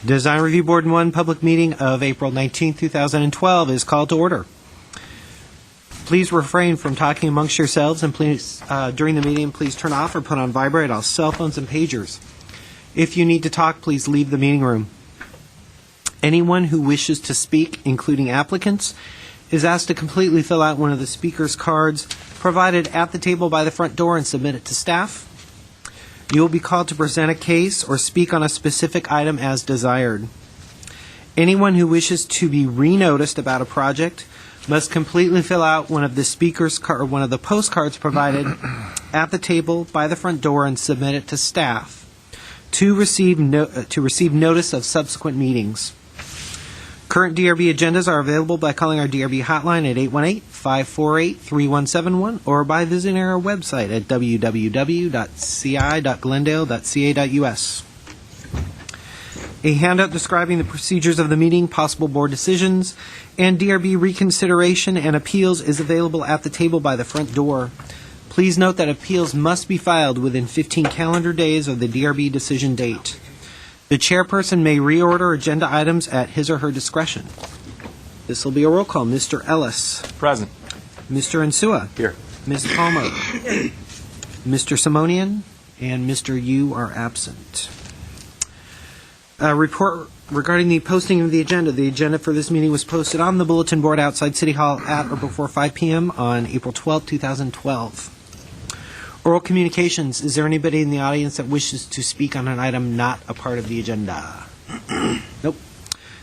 Design Review Board 1 public meeting of April 19, 2012 is called to order. Please refrain from talking amongst yourselves, and please, during the meeting, please turn off or put on vibrate all cell phones and pagers. If you need to talk, please leave the meeting room. Anyone who wishes to speak, including applicants, is asked to completely fill out one of the speaker's cards provided at the table by the front door and submit it to staff. You will be called to present a case or speak on a specific item as desired. Anyone who wishes to be re-noticed about a project must completely fill out one of the one of the postcards provided at the table by the front door and submit it to staff to receive notice of subsequent meetings. Current DRB agendas are available by calling our DRB hotline at 818-548-3171 or by visiting our website at www.ci.glendale.ca.us. A handout describing the procedures of the meeting, possible board decisions, and DRB reconsideration and appeals is available at the table by the front door. Please note that appeals must be filed within 15 calendar days of the DRB decision date. The chairperson may reorder agenda items at his or her discretion. This will be a roll call. Mr. Ellis. Present. Mr. Insua. Here. Ms. Palmer. Mr. Simonian. And Mr. Yu are absent. Report regarding the posting of the agenda. The agenda for this meeting was posted on the bulletin board outside City Hall at or before 5 p.m. on April 12, 2012. Oral communications. Is there anybody in the audience that wishes to speak on an item not a part of the agenda? Nope.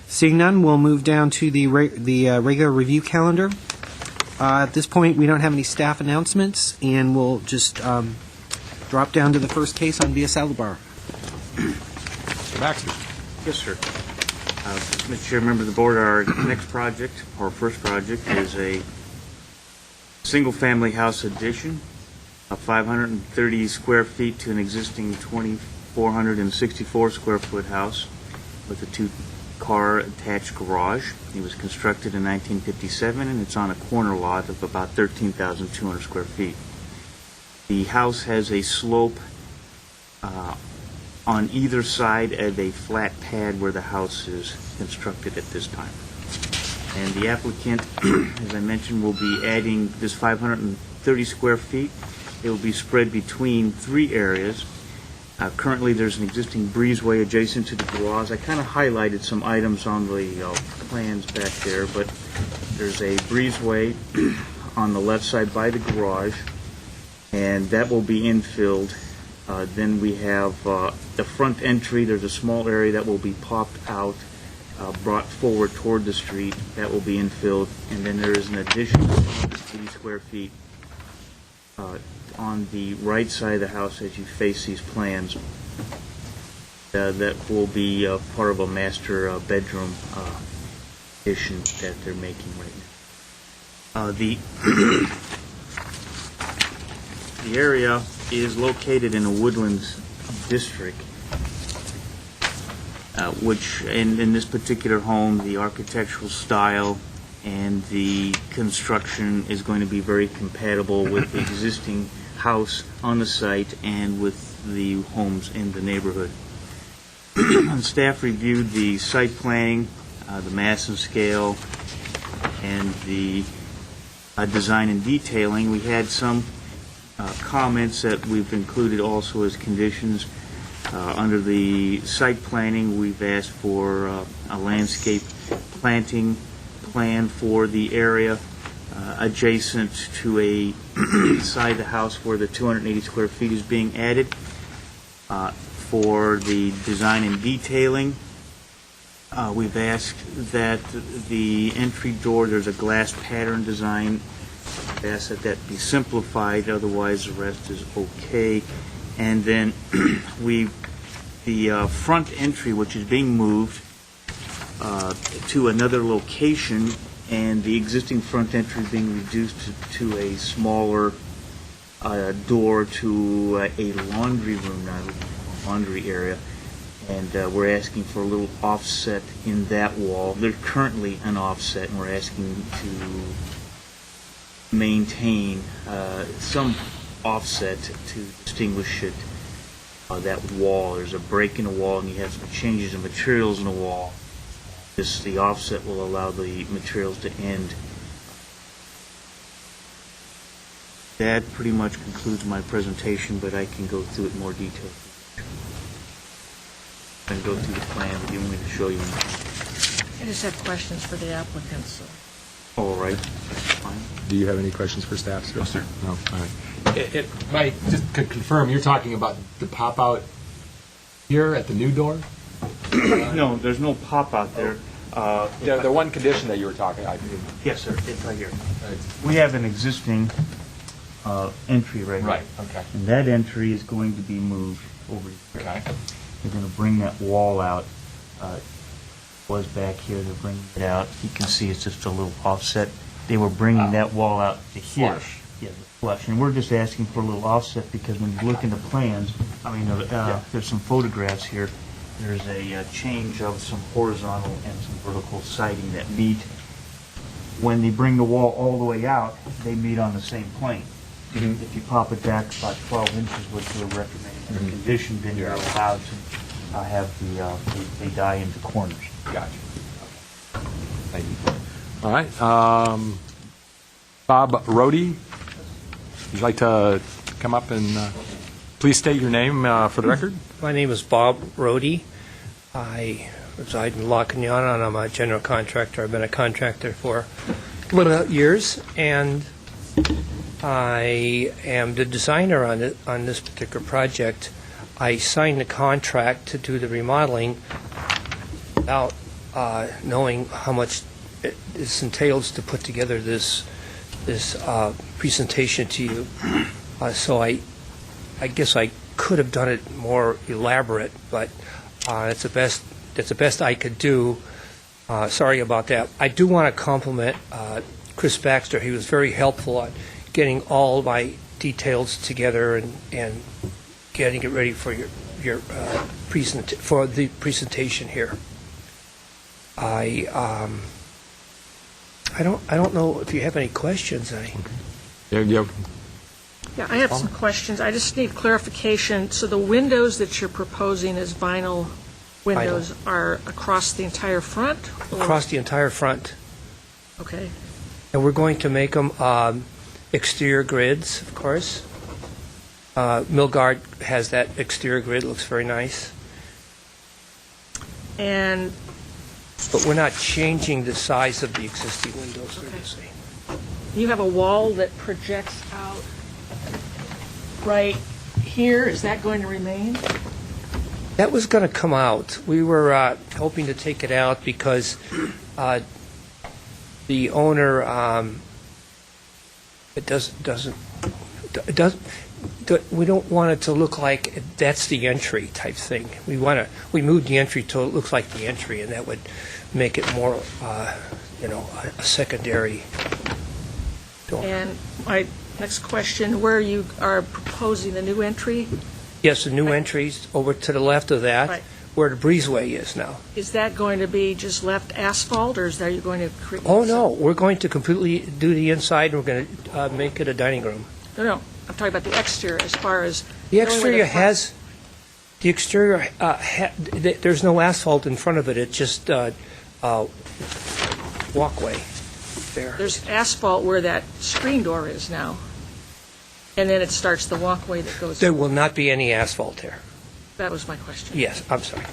Seeing none, we'll move down to the regular review calendar. At this point, we don't have any staff announcements, and we'll just drop down to the first case on Via Salibar. Mr. Baxter. Yes, sir. Mr. Chair, member of the board, our next project, our first project, is a single-family house addition of 530 square feet to an existing 2,464 square foot house with a two-car attached garage. It was constructed in 1957, and it's on a corner lot of about 13,200 square feet. The house has a slope on either side of a flat pad where the house is constructed at this time. And the applicant, as I mentioned, will be adding this 530 square feet. It will be spread between three areas. Currently, there's an existing breezeway adjacent to the garage. I kind of highlighted some items on the plans back there, but there's a breezeway on the left side by the garage, and that will be infilled. Then we have the front entry. There's a small area that will be popped out, brought forward toward the street. That will be infilled. And then there is an additional 80 square feet on the right side of the house as you face these plans. That will be part of a master bedroom addition that they're making right now. The area is located in a woodlands district, which in this particular home, the architectural style and the construction is going to be very compatible with the existing house on the site and with the homes in the neighborhood. Staff reviewed the site planning, the mass and scale, and the design and detailing. We had some comments that we've included also as conditions. Under the site planning, we've asked for a landscape planting plan for the area adjacent to a side of the house where the 280 square feet is being added. For the design and detailing, we've asked that the entry door, there's a glass pattern design. We've asked that be simplified, otherwise the rest is okay. And then the front entry, which is being moved to another location, and the existing front entry being reduced to a smaller door to a laundry room, not a laundry area. And we're asking for a little offset in that wall. There's currently an offset, and we're asking to maintain some offset to distinguish it that wall. There's a break in the wall, and you have some changes in materials in the wall. The offset will allow the materials to end. That pretty much concludes my presentation, but I can go through it in more detail. And go through the plan if you want me to show you. I just have questions for the applicants. So. All right, that's fine. Do you have any questions for staff, sir? No, sir. No, all right. Mike, just to confirm, you're talking about the pop-out here at the new door? No, there's no pop out there. The one condition that you were talking, I mean. Yes, sir, it's right here. We have an existing entry right here. Right, okay. And that entry is going to be moved over here. Okay. They're going to bring that wall out. Was back here, they're bringing it out. You can see it's just a little offset. They were bringing that wall out to here. Flush. Yeah, the flush. And we're just asking for a little offset because when you look in the plans, there's some photographs here. There's a change of some horizontal and some vertical siding that meet. When they bring the wall all the way out, they meet on the same plane. Mhm. If you pop it back about 12 inches, which we're recommending, in the condition, then you're allowed to have they die into corners. Gotcha. Thank you. All right. Bob Rohde, would you like to come up and please state your name for the record? My name is Bob Rohde. I reside in La Cañada, and I'm a general contractor. I've been a contractor for a little years, and I am the designer on this particular project. I signed the contract to do the remodeling without knowing how much this entails to put together this presentation to you. So I guess I could have done it more elaborate, but that's the best I could do. Sorry about that. I do want to compliment Chris Baxter. He was very helpful on getting all my details together and getting it ready for your the presentation here. I don't know if you have any questions. Yeah. Yeah, I have some questions. I just need clarification. So the windows that you're proposing as vinyl windows are across the entire front? Or? Across the entire front. Okay. And we're going to make them exterior grids, of course. Milgard has that exterior grid. It looks very nice. But we're not changing the size of the existing windows. Okay. You have a wall that projects out right here. Is that going to remain? That was going to come out. We were hoping to take it out because the owner we don't want it to look like that's the entry type thing. We moved the entry to it looks like the entry, and that would make it more a secondary door. And my next question, where you are proposing the new entry, Yes, the new entries over to the left of that, Right. where the breezeway is now. is that going to be just left asphalt, or are you going to create? Oh, no, we're going to completely do the inside, and we're going to make it a dining room. No, I'm talking about the exterior as far as... The exterior there's no asphalt in front of it, it's just walkway there. There's asphalt where that screen door is now, and then it starts the walkway that goes... There will not be any asphalt there. That was my question. Yes, I'm sorry.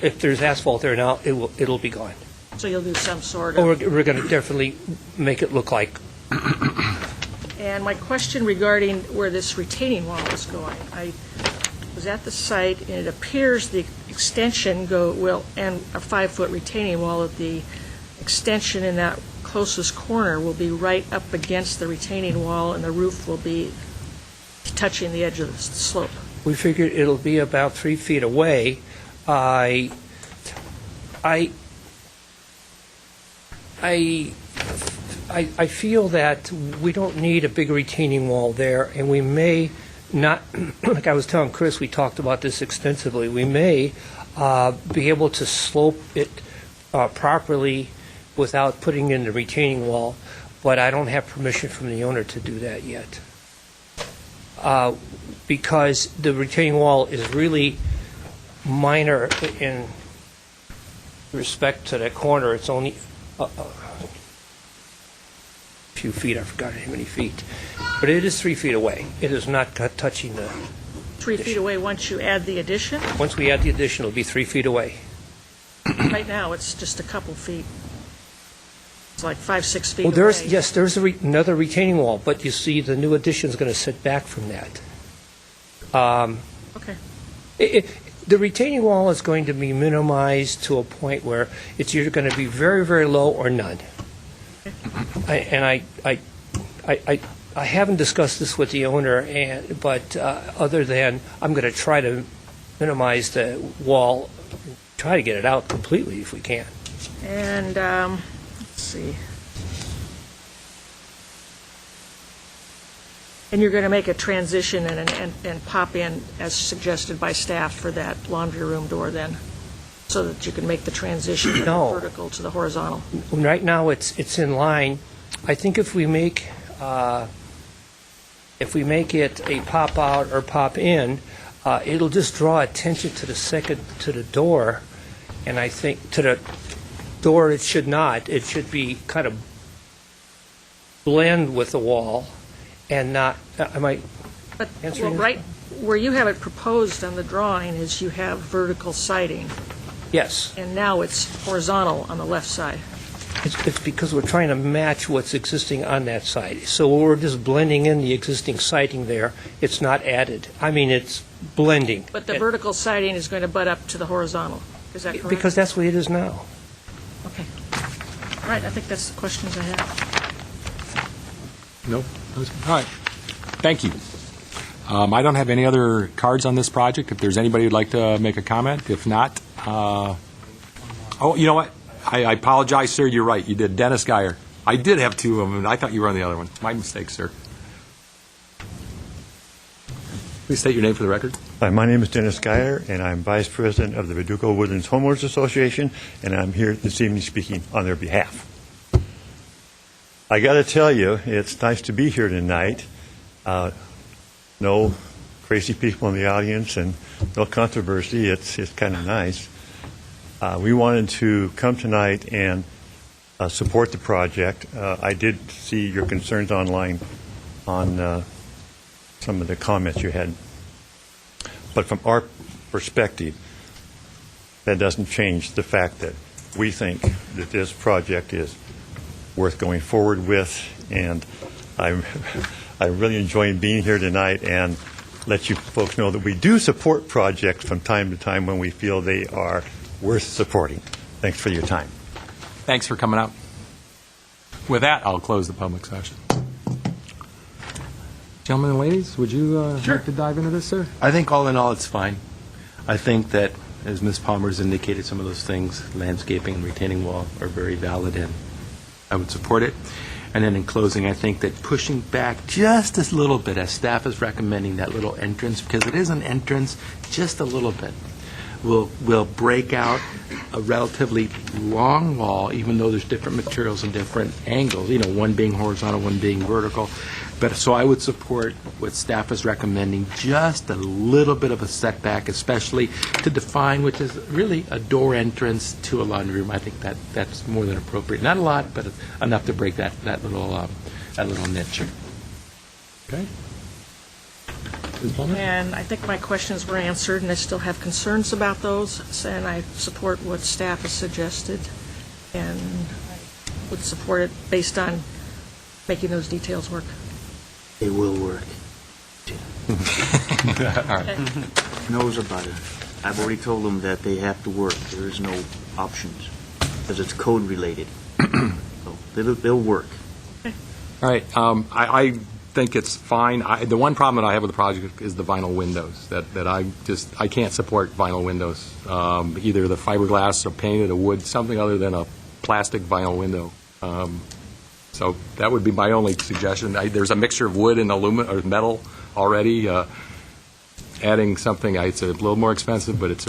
If there's asphalt there now, it'll be gone. So you'll do some sort Or of... we're going to definitely make it look like... And my question regarding where this retaining wall is going, I was at the site, and it appears the extension will end a 5-foot retaining wall, that the extension in that closest corner will be right up against the retaining wall, and the roof will be touching the edge of the slope. We figured it'll be about 3 feet away. I feel that we don't need a big retaining wall there, and we may not, like I was telling Chris, we talked about this extensively, we may be able to slope it properly without putting in the retaining wall, but I don't have permission from the owner to do that yet. because the retaining wall is really minor in respect to that corner. It's only a few feet. I forgot how many feet. But it is 3 feet away. It is not touching the... 3 feet away once you add the addition? Once we add the addition, it'll be 3 feet away. Right now, it's just a couple feet. It's like 5-6 feet Well, away. there's another retaining wall, but you see, the new addition is going to sit back from that. Okay. The retaining wall is going to be minimized to a point where it's either going to be very, very low or none. I haven't discussed this with the owner, but other than I'm going to try to minimize the wall, try to get it out completely if we can. And, let's see. And you're going to make a transition and pop in, as suggested by staff, for that laundry room door then, so that you can make the transition from No. the vertical to the horizontal? Right now, it's in line. I think if we make it a pop out or pop in, it'll just draw attention to the door, and I think to the door it should not. It should be kind of blend with the wall, and not. Am I But, answering well, this? right where you have it proposed on the drawing is you have vertical siding, Yes. and now it's horizontal on the left side. It's because we're trying to match what's existing on that side. So we're just blending in the existing siding there. It's not added. I mean, it's blending. But the vertical siding is going to butt up to the horizontal. Is that correct? Because that's the way it is now. Okay. All right, I think that's the questions I have. No? All right. Thank you. I don't have any other cards on this project. If there's anybody who'd like to make a comment, if not, oh, you know what? I apologize, sir. You're right. You did. Dennis Geyer. I did have two of them, and I thought you were on the other one. My mistake, sir. Please state your name for the record. Hi, my name is Dennis Geyer, and I'm Vice President of the Viduco Woodlands Homeowners Association, and I'm here this evening speaking on their behalf. I got to tell you, it's nice to be here tonight. No crazy people in the audience and no controversy. It's kind of nice. We wanted to come tonight and support the project. I did see your concerns online on some of the comments you had. But from our perspective, that doesn't change the fact that we think that this project is worth going forward with, and I'm really enjoying being here tonight and let you folks know that we do support projects from time to time when we feel they are worth supporting. Thanks for your time. Thanks for coming out. With that, I'll close the public session. Gentlemen and ladies, would you like to dive into this, sir? I think all in all, it's fine. I think that, as Ms. Palmer's indicated, some of those things, landscaping and retaining wall, are very valid, and I would support it. And then in closing, I think that pushing back just a little bit, as staff is recommending, that little entrance, because it is an entrance, just a little bit, will break out a relatively long wall, even though there's different materials and different angles, one being horizontal, one being vertical. But so I would support what staff is recommending, just a little bit of a setback, especially to define, which is really a door entrance to a laundry room. I think that's more than appropriate. Not a lot, but enough to break that little niche. Okay. Ms. Palmer? And I think my questions were answered, and I still have concerns about those, and I support what staff has suggested, and I would support it based on making those details work. They will work. All right. Knows about it. I've already told them that they have to work. There is no options, because it's code related. So they'll work. All right. I think it's fine. The one problem that I have with the project is the vinyl windows. That I can't support vinyl windows. Either the fiberglass or painted or wood, something other than a plastic vinyl window. So that would be my only suggestion. There's a mixture of wood and aluminum or metal already. Adding something, it's a little more expensive, but it's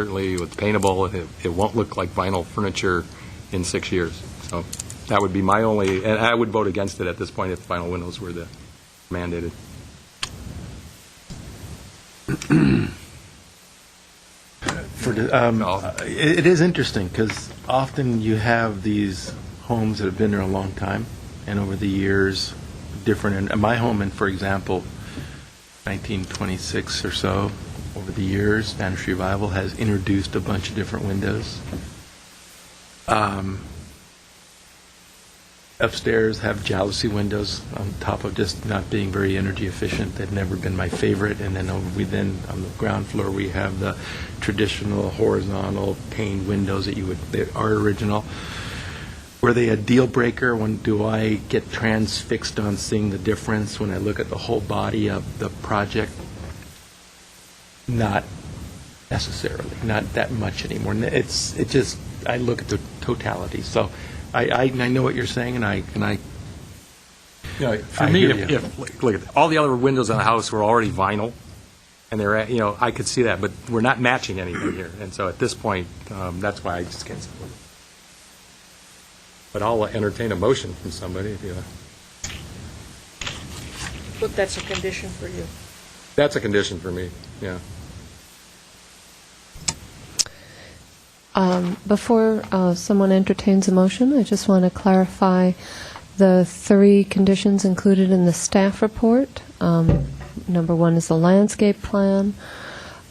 paintable. It won't look like vinyl furniture in 6 years. So that would be my only, and I would vote against it at this point if vinyl windows were mandated. for No. it is interesting because often you have these homes that have been there a long time, and over the years, different. And my home, for example, 1926 or so, over the years, Spanish Revival has introduced a bunch of different windows. Upstairs have jalousie windows on top of just not being very energy efficient. They've never been my favorite. And then then on the ground floor we have the traditional horizontal pane windows that are original. Were they a deal breaker? When do I get transfixed on seeing the difference when I look at the whole body of the project? Not necessarily, not that much anymore. I look at the totality. So I know what you're saying, and I For I me, hear you. if look at all the other windows in the house were already vinyl, and they're I could see that, but we're not matching anything here, and so at this point, that's why I just can't support it. But I'll entertain a motion from somebody if you. But that's a condition for you. That's a condition for me. Yeah. Before someone entertains a motion, I just want to clarify the 3 conditions included in the staff report. Number 1 is the landscape plan.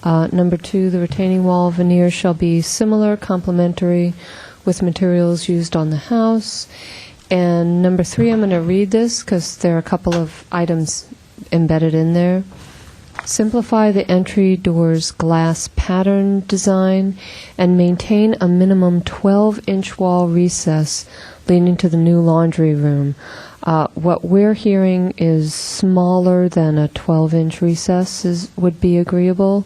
Number 2, the retaining wall veneer shall be similar, complementary with materials used on the house. And number 3, I'm going to read this because there are a couple of items embedded in there. Simplify the entry door's glass pattern design and maintain a minimum 12-inch wall recess leading to the new laundry room. What we're hearing is smaller than a 12-inch recess would be agreeable,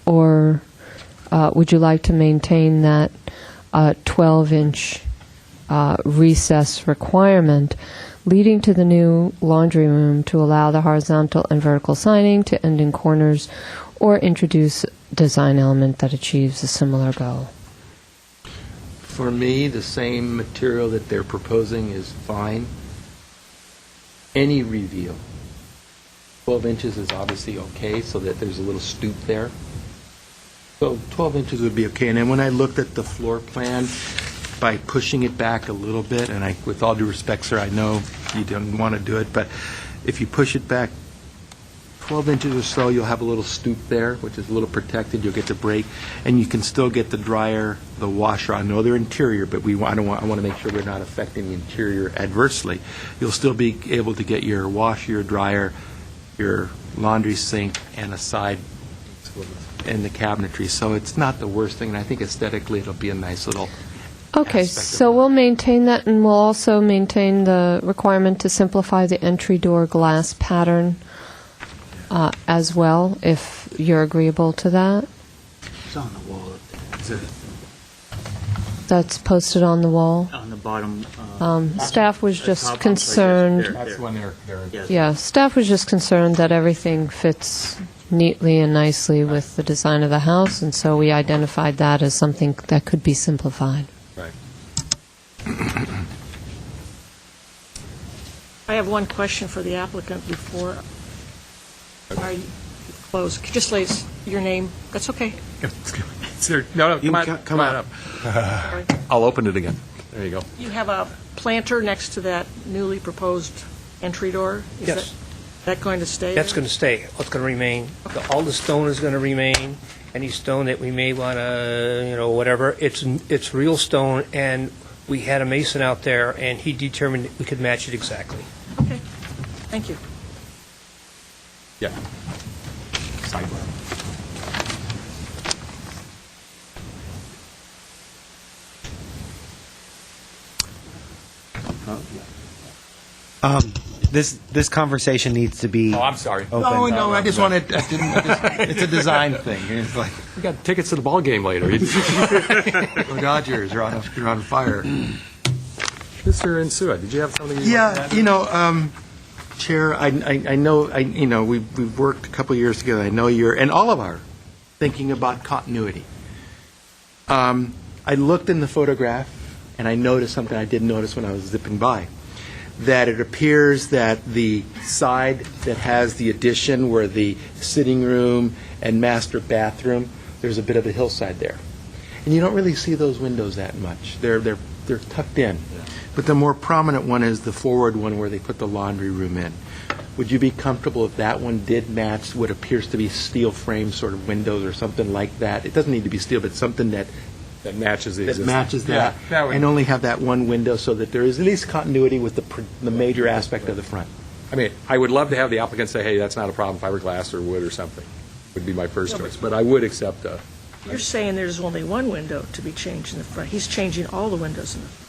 or would you like to maintain that 12-inch recess requirement leading to the new laundry room to allow the horizontal and vertical signing to end in corners, or introduce a design element that achieves a similar goal? For me, the same material that they're proposing is fine. Any reveal. 12 inches is obviously okay, so that there's a little stoop there. So 12 inches would be okay. And then when I looked at the floor plan, by pushing it back a little bit, and with all due respect, sir, I know you don't want to do it, but if you push it back 12 inches or so, you'll have a little stoop there, which is a little protected. You'll get the break, and you can still get the dryer, the washer. I know they're interior, but I want to make sure we're not affecting the interior adversely. You'll still be able to get your washer, your dryer, your laundry sink, and a side in the cabinetry. So it's not the worst thing, and I think aesthetically it'll be a nice little Okay, aspect of so it. we'll maintain that, and we'll also maintain the requirement to simplify the entry door glass pattern as well, if you're agreeable to that. It's on the wall, That's posted on the wall. on the bottom. Staff was top just one, concerned, right there. That's when they're Yes. yeah, staff was just concerned that everything fits neatly and nicely with the design of the house, and so we identified that as something that could be simplified. right. I have one question for the applicant before I close. Could you just lay your name? That's okay. Sir, no, You come on, can come on up. Sorry. I'll open it again. There you go. You have a planter next to that newly proposed entry door? Is Yes. that going to stay? That's there? going to stay. It's going to remain. All the stone is going to remain. Any stone that we may want to, whatever, it's real stone, and we had a mason out there, and he determined we could match it exactly. Okay. Thank you. Yeah. Sidewalk. This conversation needs to be Oh, I'm sorry. open. No, I just wanted, it's a design thing. It's like, We got tickets to the ball game later. the Dodgers are on fire. Mr. Insua, did you have something? Yeah, Chair, I know, we've worked a couple of years together. I know you're, and all of our, thinking about continuity. I looked in the photograph, and I noticed something I didn't notice when I was zipping by, that it appears that the side that has the addition where the sitting room and master bathroom, there's a bit of a hillside there. And you don't really see those windows that much. They're tucked in. But the more prominent one is the forward one where they put the laundry room in. Would you be comfortable if that one did match what appears to be steel frame sort of windows or something like that? It doesn't need to be steel, but something that matches the that existing. matches that, Yeah, that would- and only have that one window so that there is at least continuity with the major aspect of the front. I mean, I would love to have the applicant say, hey, that's not a problem, fiberglass or wood or something, would be my first choice. But I would accept a, You're saying there's only one window to be changed in the front. He's changing all the windows in the front.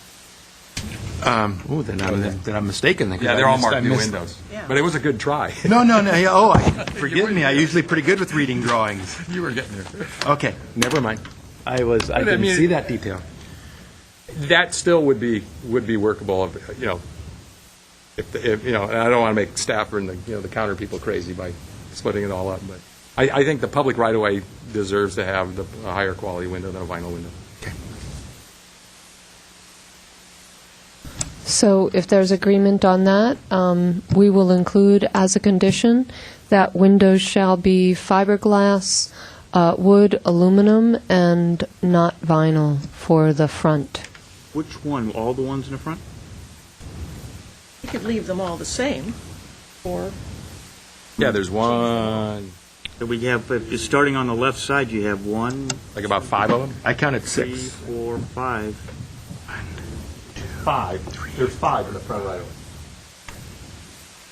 Then I'm mistaken. Then, 'cause yeah, I they're all missed- I marked new missed- windows. Yeah. But it was a good try. No. Yeah, forgive me. I'm usually pretty good with reading drawings. You were getting there. Okay, never mind. I didn't mean- see that detail. That still would be workable, if and I don't want to make staff and the counter people crazy by splitting it all up, but I think the public right-of-way deserves to have a higher quality window than a vinyl window. So if there's agreement on that, we will include as a condition that windows shall be fiberglass, wood, aluminum, and not vinyl for the front. Which one? All the ones in the front? You could leave them all the same, or Yeah, there's one, So we have, starting on the left side, you have 1, like about 5 of them. I counted 3, 6. 4, 5. 5. There's 5 in the front right-of-way.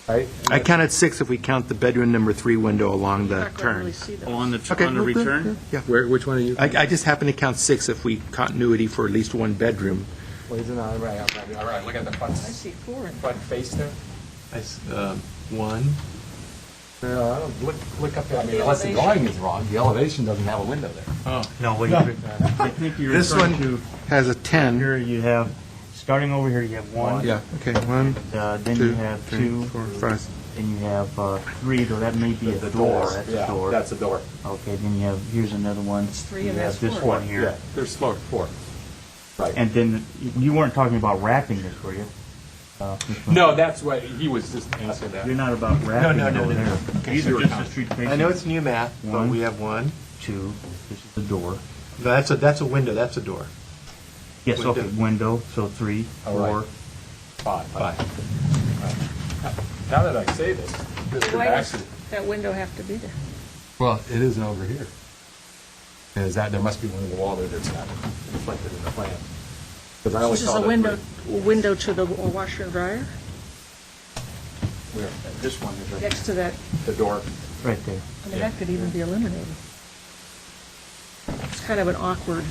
Right? I counted 6 if we count the bedroom number 3 window along you're the not going to really turn. see them. On the Okay, on the well, good, return? yeah. Which one are you? I just happen to count 6 if we continuity for at least one bedroom. Well, he's all right, look at the front, I see 4 in front face there. 1. I don't, look up there, I mean, unless the drawing is wrong, the elevation doesn't have a window there. No, wait. I think you're This referring one to, has a 10. here you have, starting over here, you have 1. Yeah, okay, 1, Then 2, you have 3, 2. 4, 5. Then you have 3, though that may be a door. That's a door. That's a door. Okay, then you have, here's another one. 3 You and have that's this 4. one here. Yeah, there's 4. Right. And then, you weren't talking about wrapping this, were you? This one? No, that's what, he was just answering that. You're not about wrapping no, it no, over no, there. no. Okay, These so are you're just the counting. street facing. I know it's new math, but One. we have 1. 2, this is the door. No, that's a window, that's a door. Yes, Window. okay, window, so 3, All right. 4. 5. Now that I say this, Why does that window have to be there? well, it isn't over here. Is that, there must be one in the wall there that's not reflected in the plan. Because I only This is saw a the window to the washer and dryer, Where? This one is right, next to that. The door. right there. I mean, that could even be eliminated. It's kind of an awkward,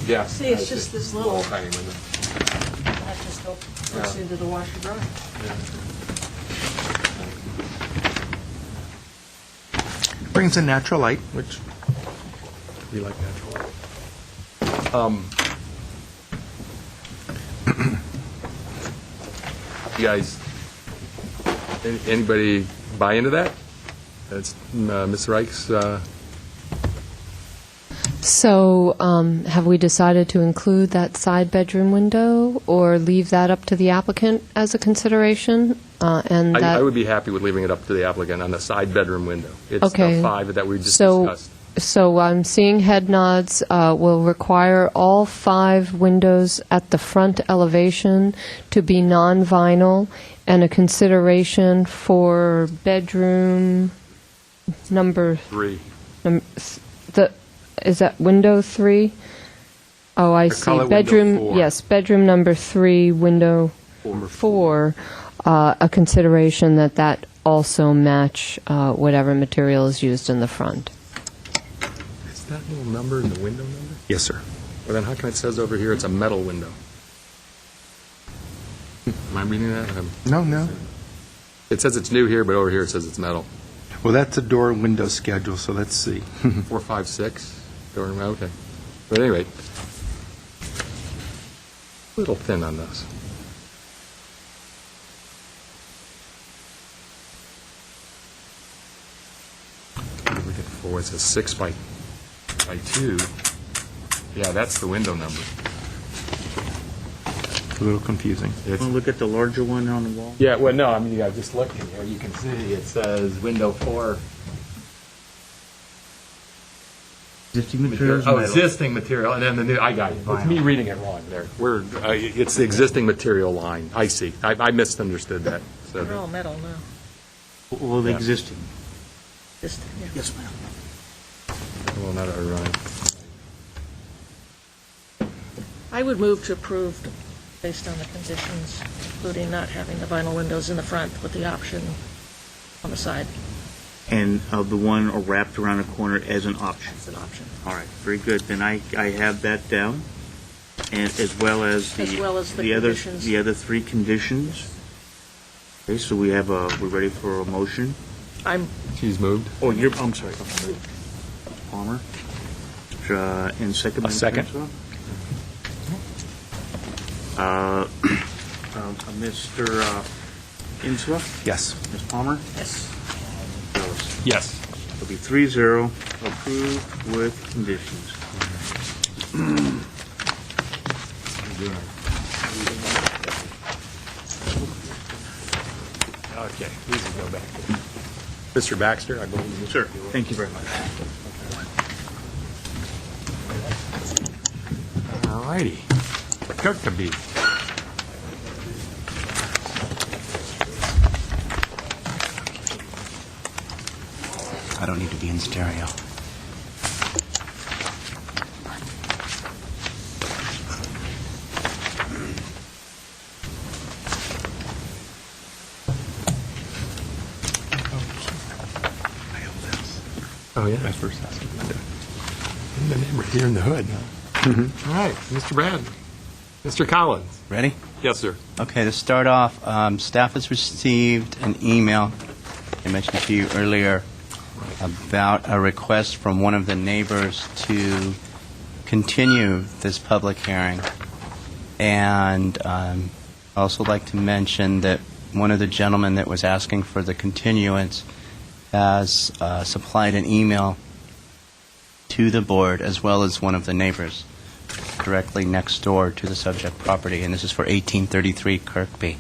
Yeah. See, it's just this little- tiny window. that just goes into the washer and dryer. Brings in natural light, which we like natural light. You guys, anybody buy into that? That's Ms. Reich's, So have we decided to include that side bedroom window or leave that up to the applicant as a consideration? And that I would be happy with leaving it up to the applicant on the side bedroom window. It's Okay. the 5 that we just So- discussed. So I'm seeing head nods. Will require all 5 windows at the front elevation to be non-vinyl, and a consideration for bedroom number 3. is that window 3? Oh, I Or see. call it window Bedroom, 4. yes, bedroom number 3, window 4. A consideration that also match whatever material is used in the front. Is that little number in the window number? Yes, sir. Well, then how come it says over here it's a metal window? Am I reading that? No. It says it's new here, but over here it says it's metal. Well, that's a door window schedule, so let's see. 4, 5, 6. Okay. But anyway, a little thin on those. Look at 4. It says 6 by 2. Yeah, that's the window number. A little confusing. Want to look at the larger one on the wall? Yeah, well, no, I mean, you got to just look in here. You can see it says window 4. Existing materials. Oh, metal. existing material, and then the new, I got it. It's me reading it wrong there. It's the existing material line. I see. I misunderstood that. So They're all metal now. Well, the Yeah. existing. Just, yeah. Yes, ma'am. well, not right. I would move to approve based on the conditions, including not having the vinyl windows in the front with the option on the side. And the one wrapped around the corner as an option. It's an option. All right, very good. Then I have that down, and as well as the As well as the other conditions. the other three conditions. Okay, so we're ready for a motion. She's moved. Oh, I'm sorry, Palmer. And second. A second. Mr. Insula, Yes. Ms. Palmer, Yes. Phyllis. Yes. It'll be 3-0, approved with conditions. Okay, we can go back. Mr. Baxter, I believe. Sir, thank you very much. All righty. Kirkby. I don't need to be in stereo. Oh, yeah. That's first house. In the neighborhood, here in the hood. All right, Mr. Brad. Mr. Collins. Ready? Yes, sir. Okay, to start off, staff has received an email I mentioned to you earlier about a request from one of the neighbors to continue this public hearing. And I'd also like to mention that one of the gentlemen that was asking for the continuance has supplied an email to the board as well as one of the neighbors directly next door to the subject property, and this is for 1833 Kirkby.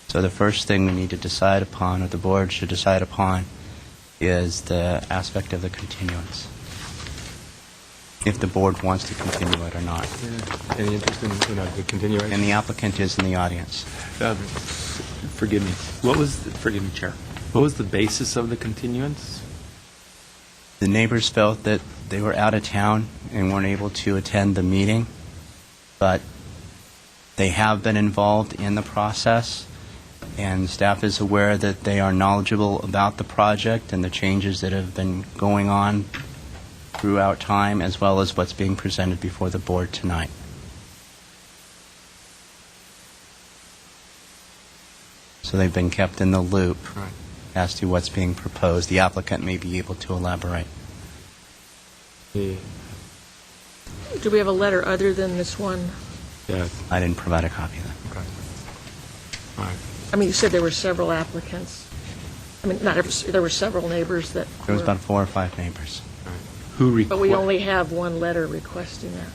So the first thing we need to decide upon, or the board should decide upon, is the aspect of the continuance, if the board wants to continue it or not. Any interest in the continuation? And the applicant is in the audience. Forgive me. Forgive me, Chair. What was the basis of the continuance? The neighbors felt that they were out of town and weren't able to attend the meeting, but they have been involved in the process, and staff is aware that they are knowledgeable about the project and the changes that have been going on throughout time, as well as what's being presented before the board tonight. So they've been kept in the loop Right. as to what's being proposed. The applicant may be able to elaborate. Yeah. Do we have a letter other than this one? Yeah. I didn't provide a copy of that. Okay. All right. I mean, you said there were several applicants. I mean, not every, there were several neighbors that There was were- about 4 or 5 neighbors. Who But we only have one letter requesting that.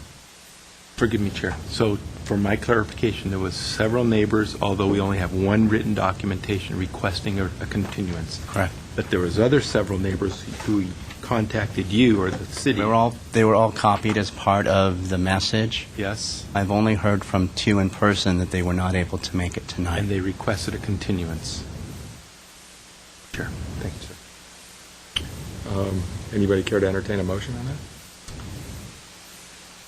Forgive me, Chair. So for my clarification, there was several neighbors, although we only have one written documentation requesting a continuance. Correct. But there was other several neighbors who contacted you or the city. They were all copied as part of the message. Yes, I've only heard from 2 in person that they were not able to make it tonight. and they requested a continuance. Chair, thank you, sir. Anybody care to entertain a motion on that?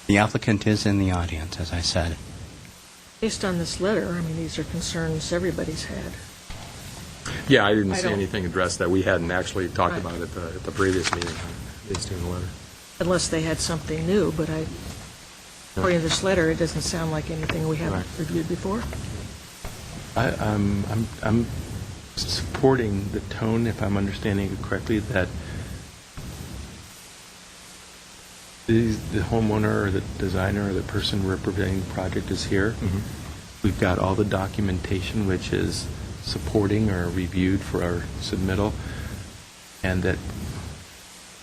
The applicant is in the audience, as I said. Based on this letter, I mean, these are concerns everybody's had. Yeah, I didn't I see don't- anything addressed that we hadn't actually talked Right. about at the previous meeting, based on the letter. Unless they had something new, but according to this letter, it doesn't sound like anything we haven't Right. reviewed before. I'm supporting the tone, if I'm understanding it correctly, that the homeowner or the designer or the person representing the project is here. We've got all the documentation which is supporting or reviewed for our submittal, and that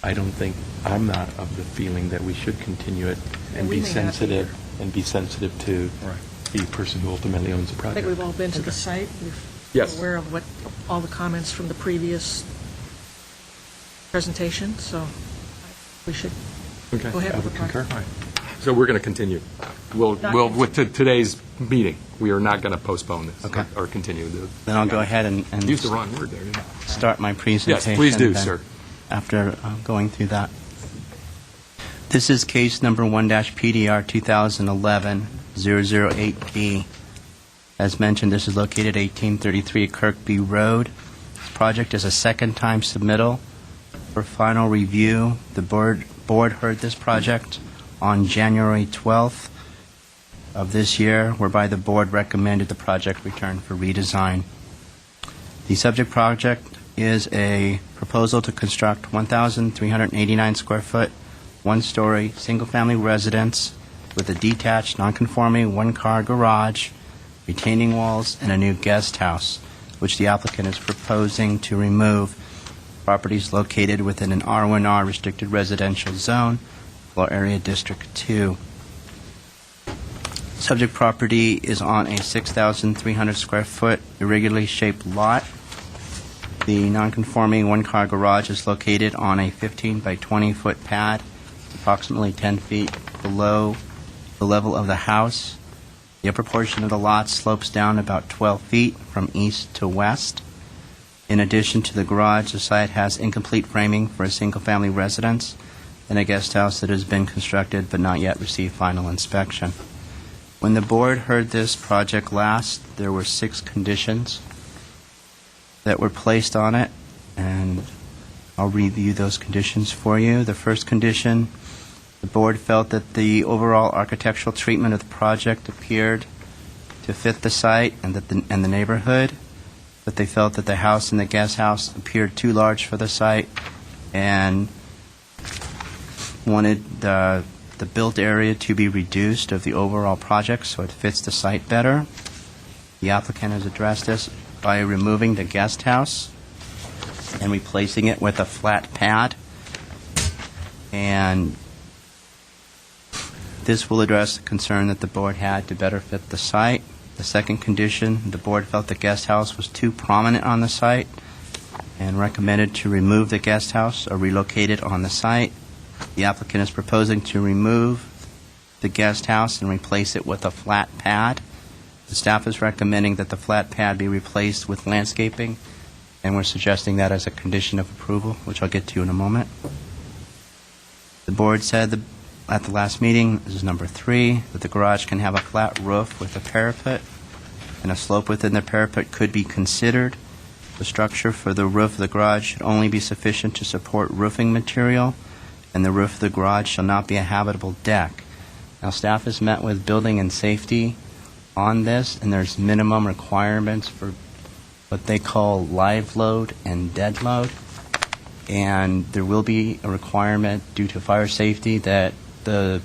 I'm not of the feeling that we should continue it and we be may not sensitive, either. and be sensitive to the person who ultimately owns the I project. think we've all been to the site. Yes. We're aware of what, all the comments from the previous presentation, so we should Okay. Go ahead I with would the concur. project. All right. So we're going to continue. We'll, with today's meeting, we are not going to postpone this Okay. or continue. Then I'll go ahead and Use the wrong word there, didn't I? start my presentation. Yes, please do, then, sir. After going through that. This is case number 1-PDR 2011-008B. As mentioned, this is located 1833 Kirkby Road. This project is a second-time submittal for final review. The board heard this project on January 12th of this year, whereby the board recommended the project return for redesign. The subject project is a proposal to construct 1,389 square foot, one-story, single-family residence with a detached, non-conforming one-car garage, retaining walls, and a new guest house, which the applicant is proposing to remove. Property is located within an R1R restricted residential zone, Floor Area District 2. Subject property is on a 6,300 square foot irregularly shaped lot. The non-conforming one-car garage is located on a 15 by 20 foot pad, approximately 10 feet below the level of the house. The upper portion of the lot slopes down about 12 feet from east to west. In addition to the garage, the site has incomplete framing for a single-family residence and a guest house that has been constructed but not yet received final inspection. When the board heard this project last, there were 6 conditions that were placed on it, and I'll review those conditions for you. The first condition, the board felt that the overall architectural treatment of the project appeared to fit the site and the neighborhood, but they felt that the house and the guest house appeared too large for the site and wanted the built area to be reduced of the overall project so it fits the site better. The applicant has addressed this by removing the guest house and replacing it with a flat pad. And this will address the concern that the board had to better fit the site. The second condition, the board felt the guest house was too prominent on the site and recommended to remove the guest house or relocate it on the site. The applicant is proposing to remove the guest house and replace it with a flat pad. The staff is recommending that the flat pad be replaced with landscaping, and we're suggesting that as a condition of approval, which I'll get to in a moment. The board said at the last meeting, this is number 3, that the garage can have a flat roof with a parapet, and a slope within the parapet could be considered. The structure for the roof of the garage should only be sufficient to support roofing material, and the roof of the garage shall not be a habitable deck. Now, staff has met with building and safety on this, and there's minimum requirements for what they call live load and dead load. And there will be a requirement due to fire safety that the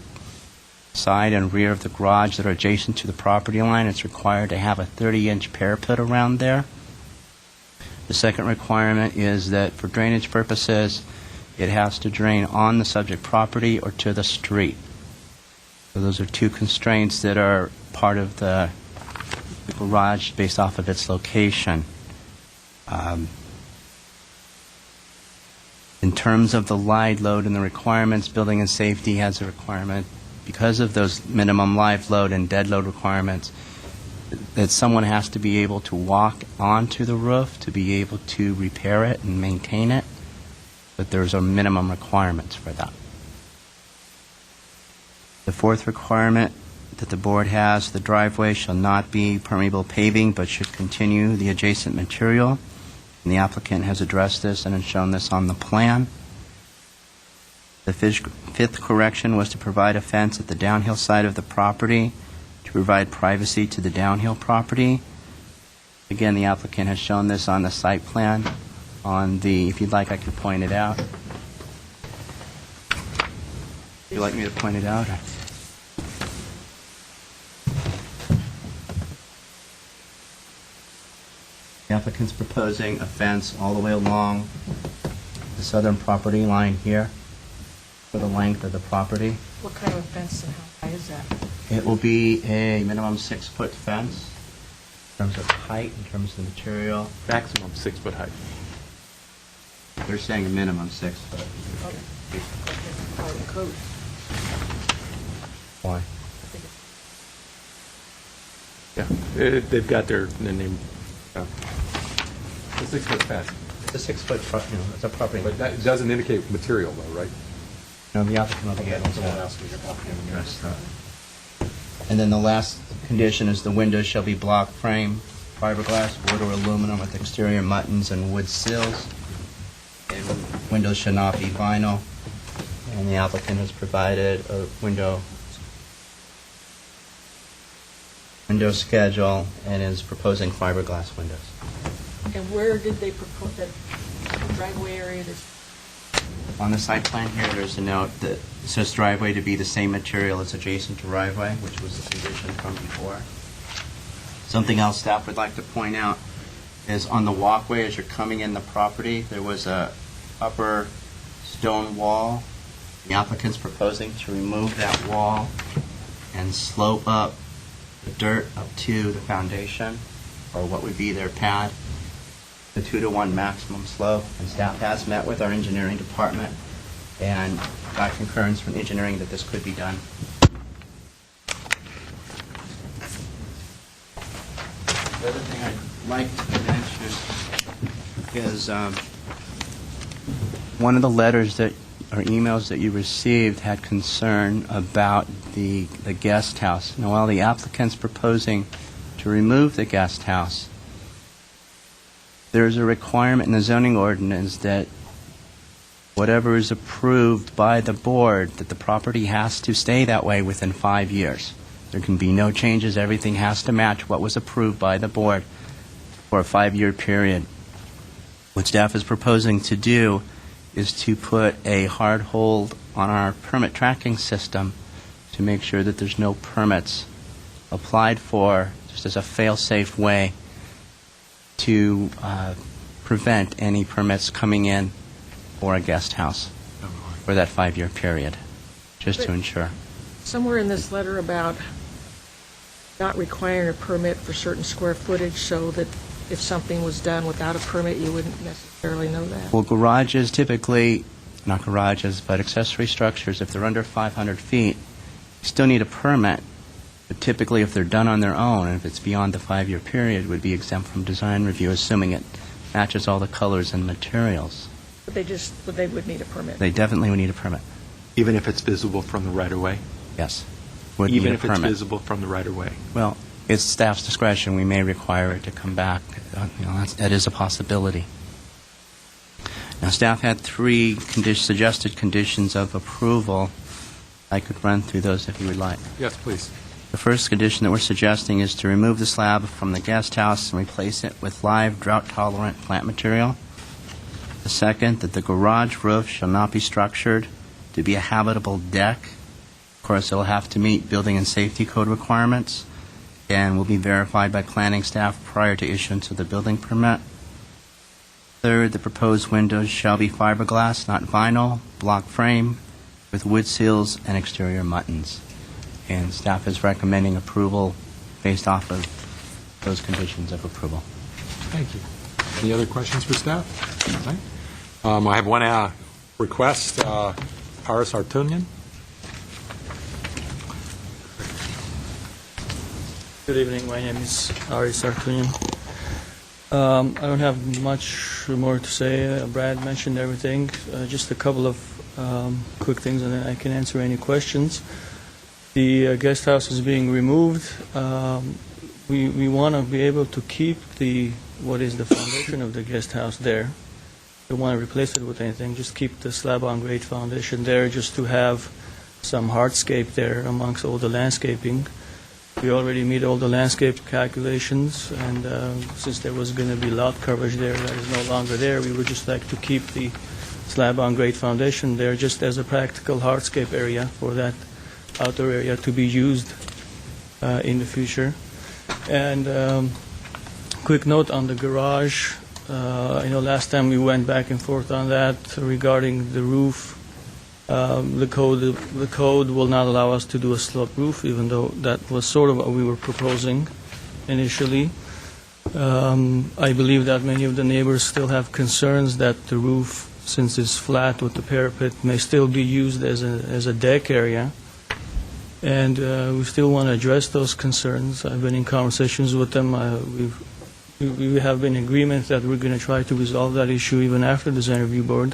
side and rear of the garage that are adjacent to the property line, it's required to have a 30-inch parapet around there. The second requirement is that for drainage purposes, it has to drain on the subject property or to the street. So those are 2 constraints that are part of the garage based off of its location. In terms of the live load and the requirements, building and safety has a requirement because of those minimum live load and dead load requirements that someone has to be able to walk onto the roof to be able to repair it and maintain it, but there's a minimum requirements for that. The fourth requirement that the board has, the driveway shall not be permeable paving but should continue the adjacent material. And the applicant has addressed this and has shown this on the plan. The fifth correction was to provide a fence at the downhill side of the property to provide privacy to the downhill property. Again, the applicant has shown this on the site plan. If you'd like, I can point it out. Would you like me to point it out? The applicant's proposing a fence all the way along the southern property line here for the length of the property. What kind of a fence and how high is that? It will be a minimum 6-foot fence in terms of height, in terms of material. Maximum 6-foot height. They're saying a minimum 6 foot. Okay. Part of the code. Why? Yeah, they've got their name. The 6 foot fence, It's a 6-foot, it's a property. but that doesn't indicate material though, right? No, the applicant will be able to address that. And then the last condition is the windows shall be block frame, fiberglass, wood, or aluminum with exterior muttons and wood sills. And windows should not be vinyl. And the applicant has provided a window schedule and is proposing fiberglass windows. And where did they propose that driveway area? On the site plan here, there's a note that says driveway to be the same material as adjacent to driveway, which was the condition from before. Something else staff would like to point out is on the walkway as you're coming in the property, there was a upper stone wall. The applicant's proposing to remove that wall and slope up the dirt up to the foundation, or what would be their pad, the 2-to-1 maximum slope. And staff has met with our engineering department and got concurrence from engineering that this could be done. The other thing I'd like to mention is one of the letters that or emails that you received had concern about the guest house. Now, while the applicant's proposing to remove the guest house, there's a requirement in the zoning ordinance that whatever is approved by the board, that the property has to stay that way within 5 years. There can be no changes. Everything has to match what was approved by the board for a 5-year period. What staff is proposing to do is to put a hard hold on our permit tracking system to make sure that there's no permits applied for, just as a fail-safe way to prevent any permits coming in for a guest house for that 5-year period, just to ensure. Somewhere in this letter about not requiring a permit for certain square footage, so that if something was done without a permit, you wouldn't necessarily know that. Well, garages typically, not garages, but accessory structures, if they're under 500 feet, you still need a permit. But typically, if they're done on their own, and if it's beyond the 5-year period, would be exempt from design review, assuming it matches all the colors and materials. But they would need a permit. They definitely would need a permit. Even if it's visible from the right-of-way? Yes. Would Even need a if it's permit. visible from the right-of-way? Well, it's staff's discretion. We may require it to come back. That is a possibility. Now, staff had 3 suggested conditions of approval. I could run through those if you would like. Yes, please. The first condition that we're suggesting is to remove the slab from the guest house and replace it with live, drought-tolerant plant material. The second, that the garage roof shall not be structured to be a habitable deck. Of course, it'll have to meet building and safety code requirements and will be verified by planning staff prior to issuance of the building permit. Third, the proposed windows shall be fiberglass, not vinyl, block frame, with wood seals and exterior muttons. And staff is recommending approval based off of those conditions of approval. Thank you. Any other questions for staff? Okay. I have one request. Aris Artunian. Good evening. My name is Aris Artunian. I don't have much more to say. Brad mentioned everything. Just a couple of quick things, and then I can answer any questions. The guest house is being removed. We want to be able to keep what is the foundation of the guest house there. We don't want to replace it with anything. Just keep the slab-on-grade foundation there, just to have some hardscape there amongst all the landscaping. We already meet all the landscape calculations, and since there was going to be lot coverage there that is no longer there, we would just like to keep the slab-on-grade foundation there just as a practical hardscape area for that outdoor area to be used in the future. And quick note on the garage. I know last time we went back and forth on that regarding the roof. The code will not allow us to do a sloped roof, even though that was sort of what we were proposing initially. I believe that many of the neighbors still have concerns that the roof, since it's flat with the parapet, may still be used as a deck area. and we still want to address those concerns. I've been in conversations with them. We have been in agreement that we're going to try to resolve that issue even after the design review board.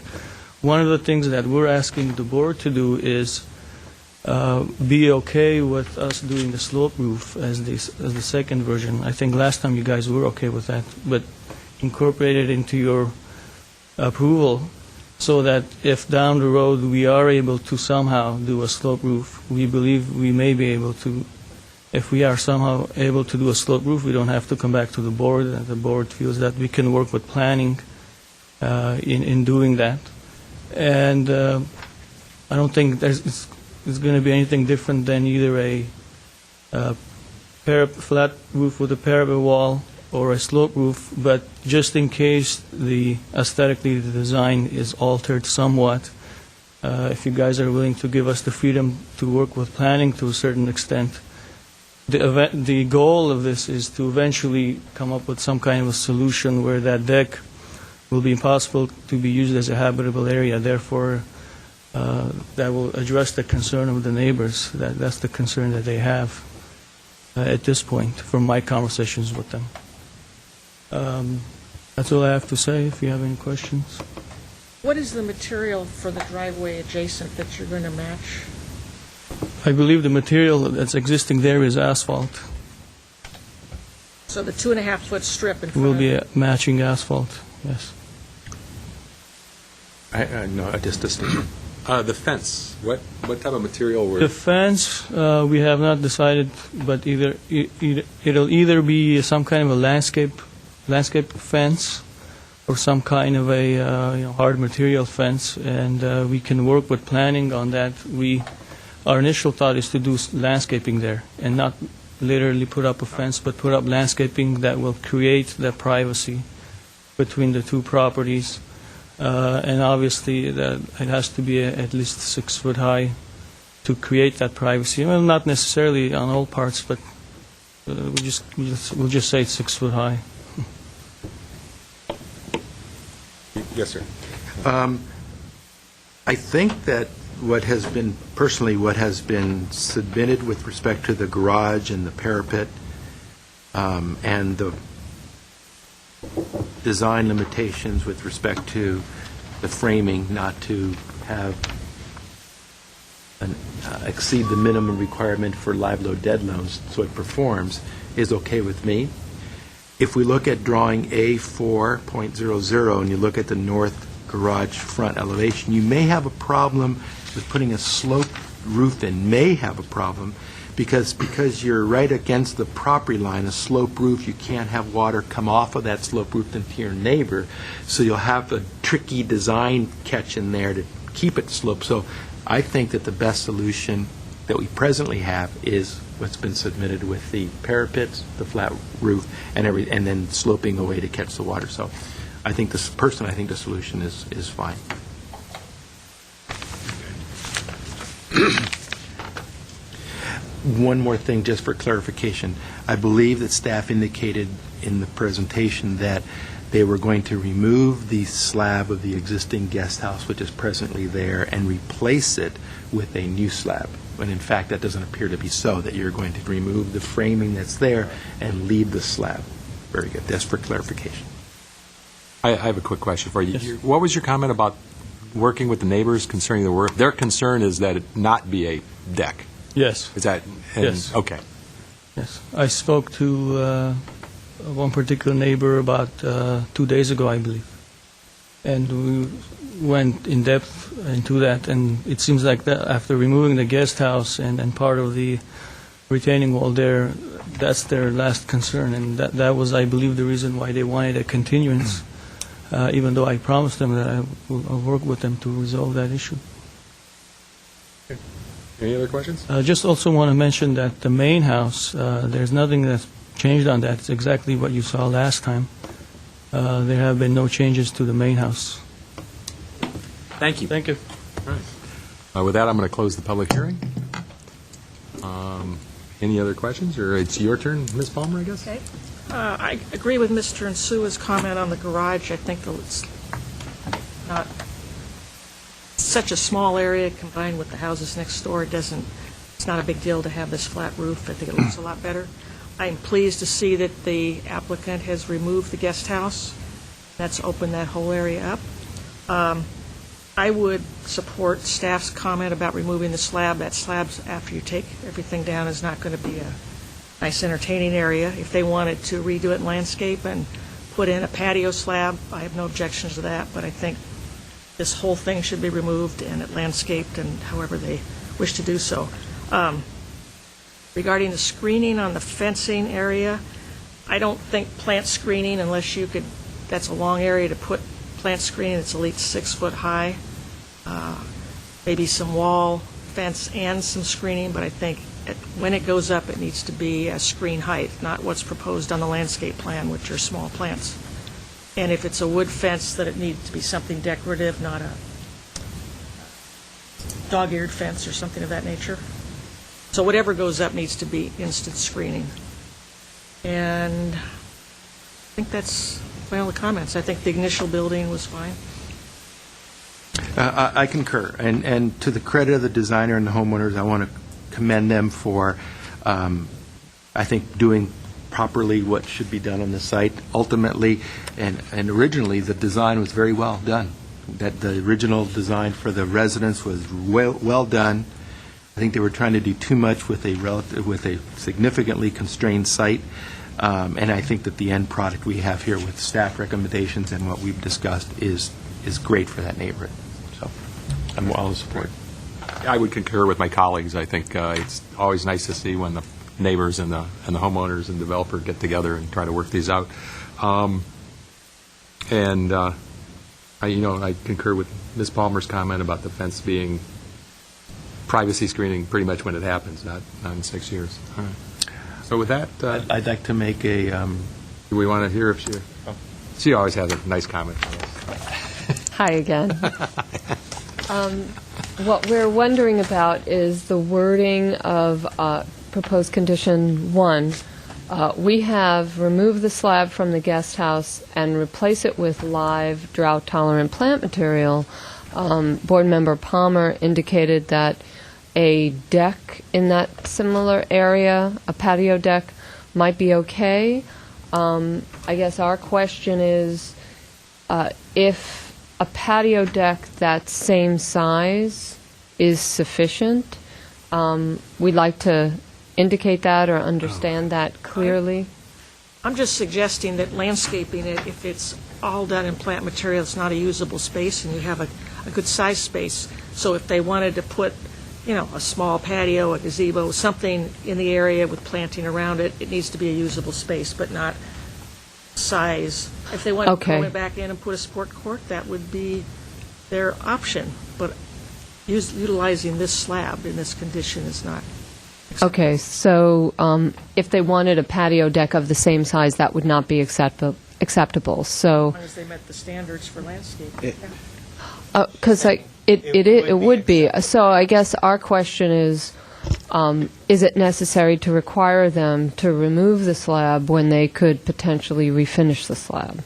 One of the things that we're asking the board to do is be okay with us doing the slope roof as the second version. I think last time you guys were okay with that, but incorporate it into your approval so that if down the road we are able to somehow do a slope roof, we believe we may be able to. If we are somehow able to do a slope roof, we don't have to come back to the board, and the board feels that we can work with planning in doing that. And I don't think it's going to be anything different than either a flat roof with a parapet wall or a slope roof, but just in case aesthetically the design is altered somewhat, if you guys are willing to give us the freedom to work with planning to a certain extent, the goal of this is to eventually come up with some kind of a solution where that deck will be impossible to be used as a habitable area. Therefore, that will address the concern of the neighbors. That's the concern that they have at this point from my conversations with them. That's all I have to say. If you have any questions. What is the material for the driveway adjacent that you're going to match? I believe the material that's existing there is asphalt. So the 2.5-foot strip in front Will of be it. matching asphalt, yes. No, just a statement. The fence, what type of material were? The fence, we have not decided, but it'll either be some kind of a landscape fence or some kind of a hard material fence, and we can work with planning on that. Our initial thought is to do landscaping there and not literally put up a fence, but put up landscaping that will create that privacy between the two properties. And obviously, it has to be at least 6 foot high to create that privacy. Well, not necessarily on all parts, but we'll just say it's 6 foot high. Yes, sir. I think that what has been submitted with respect to the garage and the parapet and the design limitations with respect to the framing not to have exceed the minimum requirement for live load dead loads so it performs is okay with me. If we look at drawing A4.00 and you look at the north garage front elevation, you may have a problem with putting a sloped roof in, may have a problem, because you're right against the property line, a sloped roof, you can't have water come off of that sloped roof into your neighbor, so you'll have a tricky design catch in there to keep it sloped. So I think that the best solution that we presently have is what's been submitted with the parapets, the flat roof, and then sloping away to catch the water. So I think the solution is fine. One more thing, just for clarification. I believe that staff indicated in the presentation that they were going to remove the slab of the existing guest house, which is presently there, and replace it with a new slab. When in fact, that doesn't appear to be so, that you're going to remove the framing that's there and leave the slab. Very good. That's for clarification. I have a quick question for you. Yes. What was your comment about working with the neighbors concerning the work? Their concern is that it not be a deck. Yes. Is that? Yes. Okay. Yes. I spoke to one particular neighbor about 2 days ago, I believe. And we went in depth into that, and it seems like that after removing the guest house and part of the retaining wall there, that's their last concern, and that was, I believe, the reason why they wanted a continuance, even though I promised them that I'll work with them to resolve that issue. Any other questions? Just also want to mention that the main house, there's nothing that's changed on that. It's exactly what you saw last time. There have been no changes to the main house. Thank you. Thank you. With that, I'm going to close the public hearing. Any other questions? Or it's your turn, Ms. Palmer, I guess? Okay. I agree with Mr. Nsua's comment on the garage. I think that it's not such a small area combined with the houses next door. It's it's not a big deal to have this flat roof. I think it looks a lot better. I'm pleased to see that the applicant has removed the guest house. That's opened that whole area up. I would support staff's comment about removing the slab. That slab's, after you take everything down, is not going to be a nice entertaining area. If they wanted to redo it in landscape and put in a patio slab, I have no objections to that, but I think this whole thing should be removed and it landscaped and however they wish to do so. Regarding the screening on the fencing area, I don't think plant screening, unless you could, that's a long area to put plant screening that's at least 6 foot high. Maybe some wall fence and some screening, but I think when it goes up, it needs to be a screen height, not what's proposed on the landscape plan, which are small plants. And if it's a wood fence, that it needs to be something decorative, not a dog-eared fence or something of that nature. So whatever goes up needs to be instant screening. And I think that's my only comments. I think the initial building was fine. I concur. And to the credit of the designer and the homeowners, I want to commend them for, I think, doing properly what should be done on the site. Ultimately, and originally, the design was very well done. That the original design for the residence was well done. I think they were trying to do too much with a significantly constrained site. And I think that the end product we have here with staff recommendations and what we've discussed is great for that neighborhood. So I'm all in support. I would concur with my colleagues. I think it's always nice to see when the neighbors and the homeowners and developer get together and try to work these out. I concur with Ms. Palmer's comment about the fence being privacy screening pretty much when it happens, not in 6 years. All right. So with that, I'd like to make a... do we want to hear if she always has a nice comment. Hi again. What we're wondering about is the wording of proposed condition 1. We have removed the slab from the guest house and replace it with live drought-tolerant plant material. Board Member Palmer indicated that a deck in that similar area, a patio deck, might be okay. I guess our question is if a patio deck that same size is sufficient, we'd like to indicate that or understand that clearly. I'm just suggesting that landscaping it, if it's all done in plant material, it's not a usable space, and you have a good size space. So if they wanted to put, a small patio, a gazebo, something in the area with planting around it, it needs to be a usable space, but not size. If they wanted to go back in and put a sport court, that would be their option. But utilizing this slab in this condition is not acceptable. Okay, so if they wanted a patio deck of the same size, that would not be acceptable. So, as long as they met the standards for landscaping. because it would be. So I guess our question is it necessary to require them to remove the slab when they could potentially refinish the slab?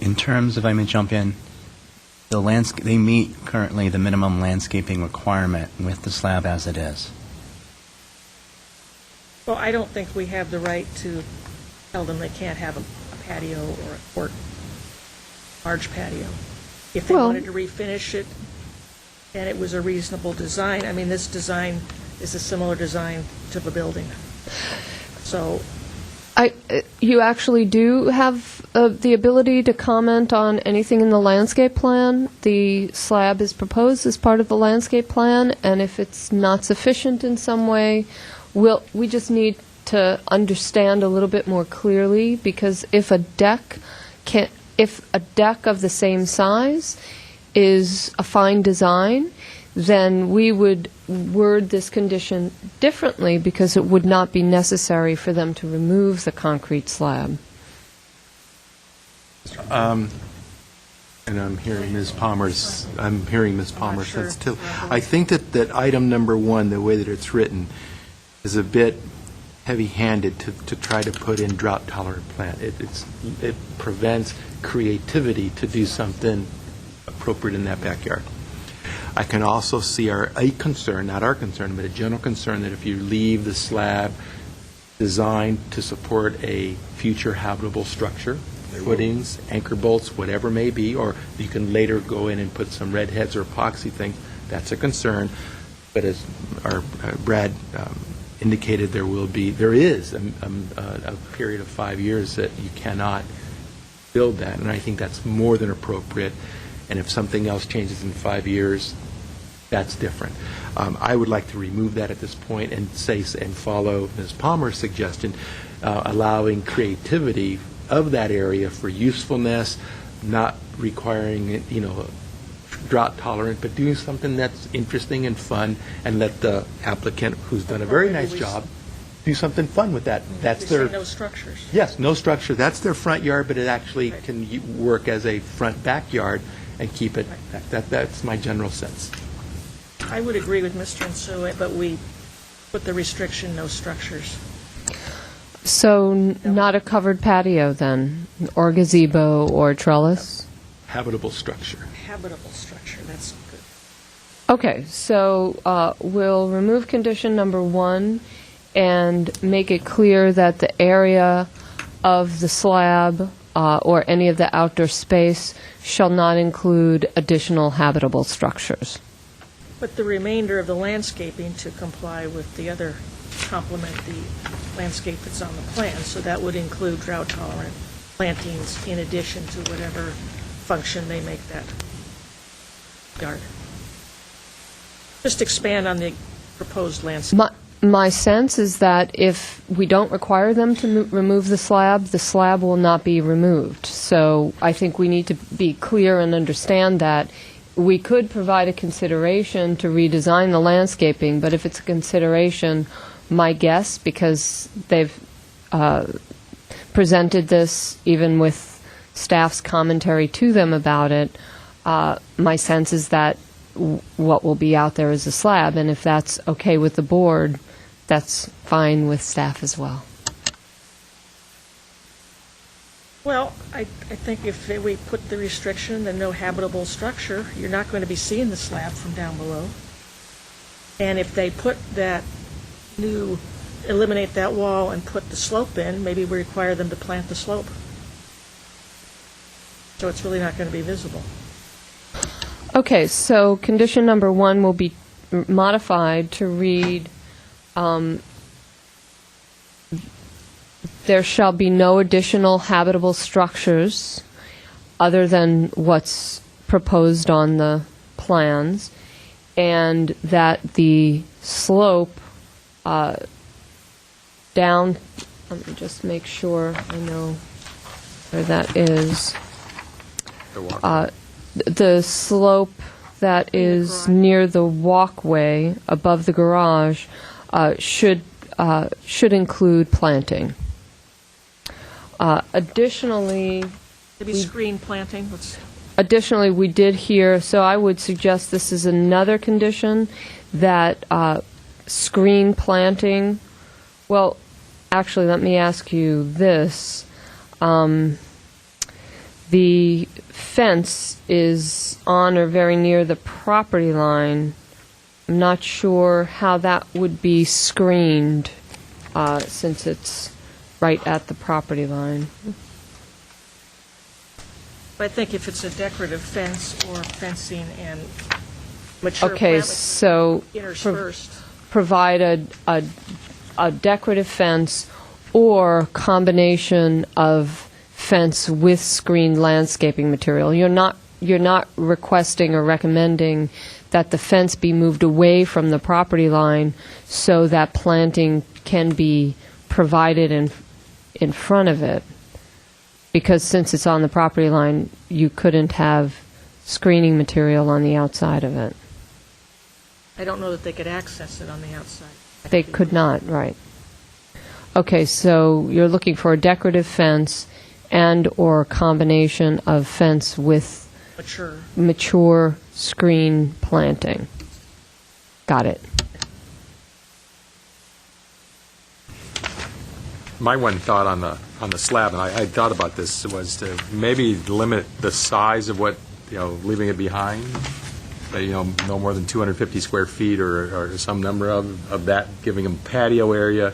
In terms, if I may jump in, they meet currently the minimum landscaping requirement with the slab as it is. Well, I don't think we have the right to tell them they can't have a patio or a court, large patio. If they wanted to refinish it and it was a reasonable design, I mean, this design is a similar design to the building. So you actually do have the ability to comment on anything in the landscape plan. The slab is proposed as part of the landscape plan, and if it's not sufficient in some way, we just need to understand a little bit more clearly, because if a deck of the same size is a fine design, then we would word this condition differently, because it would not be necessary for them to remove the concrete slab. And I'm hearing Ms. Palmer's sense too. I think that item number 1, the way that it's written, is a bit heavy-handed to try to put in drought-tolerant plant. It prevents creativity to do something appropriate in that backyard. I can also see a concern, not our concern, but a general concern that if you leave the slab designed to support a future habitable structure, footings, anchor bolts, whatever may be, or you can later go in and put some red heads or epoxy things, that's a concern. But as our Brad indicated, there is a period of 5 years that you cannot build that, and I think that's more than appropriate. And if something else changes in 5 years, that's different. I would like to remove that at this point and follow Ms. Palmer's suggestion, allowing creativity of that area for usefulness, not requiring drought tolerant, but doing something that's interesting and fun, and let the applicant, who's done a very nice job, do something fun with that. That's They their say no structures. Yes, no structure. That's their front yard, but it actually can work as a front backyard and keep it. That's my general sense. I would agree with Mr. Insui, but we put the restriction, no structures. So not a covered patio then, or gazebo or trellis? Habitable structure. Habitable structure, that's good. Okay, so we'll remove condition number 1 and make it clear that the area of the slab or any of the outdoor space shall not include additional habitable structures. But the remainder of the landscaping to comply with the other, complement the landscape that's on the plan, so that would include drought-tolerant plantings in addition to whatever function they make that yard. Just expand on the proposed landscape. My sense is that if we don't require them to remove the slab will not be removed. So I think we need to be clear and understand that we could provide a consideration to redesign the landscaping, but if it's a consideration, my guess, because they've presented this even with staff's commentary to them about it, my sense is that what will be out there is a slab, and if that's okay with the board, that's fine with staff as well. Well, I think if we put the restriction, the no habitable structure, you're not going to be seeing the slab from down below. And if they put that new, eliminate that wall and put the slope in, maybe we require them to plant the slope. So it's really not going to be visible. Okay, so condition number 1 will be modified to read, there shall be no additional habitable structures other than what's proposed on the plans, and that the slope down, let me just make sure I know where that is. The slope that is near the walkway above the garage should include planting. Additionally, Maybe screen planting. Additionally, we did hear, so I would suggest this is another condition, that screen planting, well, actually, let me ask you this. The fence is on or very near the property line. I'm not sure how that would be screened since it's right at the property line. I think if it's a decorative fence or fencing and mature Okay, plant so interspersed. provide a decorative fence or combination of fence with screened landscaping material. You're not requesting or recommending that the fence be moved away from the property line so that planting can be provided in front of it. Because since it's on the property line, you couldn't have screening material on the outside of it. I don't know that they could access it on the outside. They could not, right. Okay, so you're looking for a decorative fence and or a combination of fence with mature screen planting. Got it. My one thought on the slab, and I thought about this, was to maybe limit the size of what, leaving it behind, no more than 250 square feet or some number of that, giving them patio area,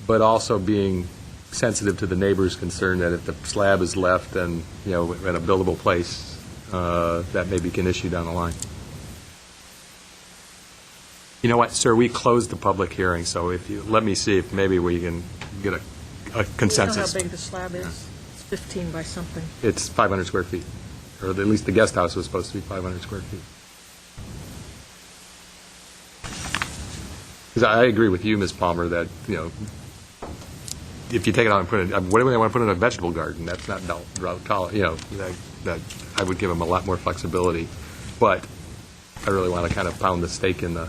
but also being sensitive to the neighbor's concern that if the slab is left and, in a buildable place, that may be an issue down the line. You know what, sir, we closed the public hearing, so if you, let me see if maybe we can get a consensus. You know how big the slab is? It's 15 by something. It's 500 square feet, or at least the guest house was supposed to be 500 square feet. Because I agree with you, Ms. Palmer, that, if you take it out and put it, whatever they want to put in a vegetable garden, that's not, that I would give them a lot more flexibility. But I really want to kind of pound the stake in the